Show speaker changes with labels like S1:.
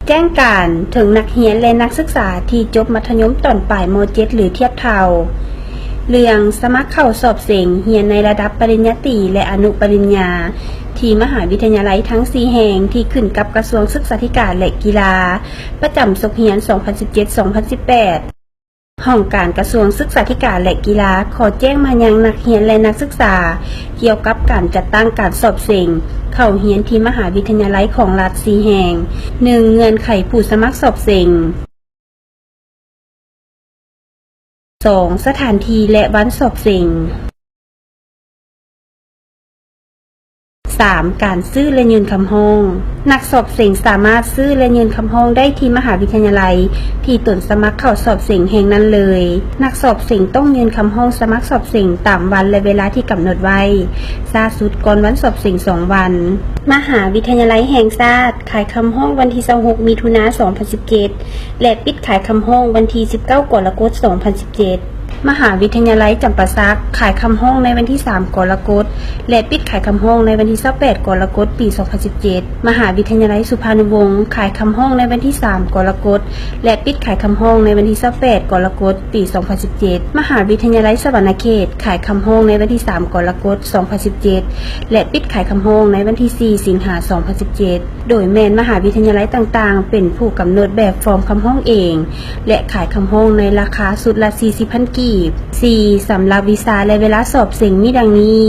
S1: แจ้งการถึงนักเรียนและนักศึกษาที่จบมัธยมตอนปลายม .7 หรือเทียบเท่าเรื่องสมัครเข้าสอบเสียงเรียนในระดับปริญญาตรีและอนุปริญญาที่มหาวิทยาลัยทั้ง4แห่งที่ขึ้นกับกระทรวงศึกษาธิการและกีฬาประจำศกเรียน 2017-2018 ห้องการกระทรวงศึกษาธิการและกีฬาขอแจ้งมายังนักเรียนและนักศึกษาเกี่ยวกับการจัดตั้งการสอบเสียงเข้าเรียนที่มหาวิทยาลัยของรัฐ4แห่ง 1. เงื่อนไขผู้สมัครสอบเสียง 2. สถานที่และวันสอบเสียง 3. การซื้อและยื่นคำร้อง นักสอบเสียงสามารถซื้อและยื่นคำร้องได้ที่มหาวิทยาลัยที่ตนสมัครเข้าสอบเสียงแห่งนั้นเลย นักสอบเสียงต้องยื่นคำร้องสมัครสอบเสียงตามวันและเวลาที่กำหนดไว้ช้าสุดก่อนวันสอบเสียง2 วัน มหาวิทยาลัยแห่งชาติขายคำร้องวันที่26 มิถุนายน 2017 และปิดขายคำร้องวันที่19 กรกฎาคม 2017มหาวิทยาลัยจำปาสักขายคำร้องในวันที่3 กรกฎาคมและปิดขายคำร้องในวันที่28 กรกฎาคม ปี 2017มหาวิทยาลัยสุพรรณวงศ์ขายคำร้องในวันที่3 กรกฎาคมและปิดขายคำร้องในวันที่28 กรกฎาคม ปี 2017มหาวิทยาลัยสวรรณเขตขายคำร้องในวันที่3 กรกฎาคม 2017และปิดขายคำร้องในวันที่4 สิงหาคม 2017โดยแม้นมหาวิทยาลัยต่างๆเป็นผู้กำหนดแบบฟอร์มคำร้องเองและขายคำร้องในราคาสุดละ 40,000 กีบ 4. สำหรับวีซ่าและเวลาสอบเสียงมีดังนี้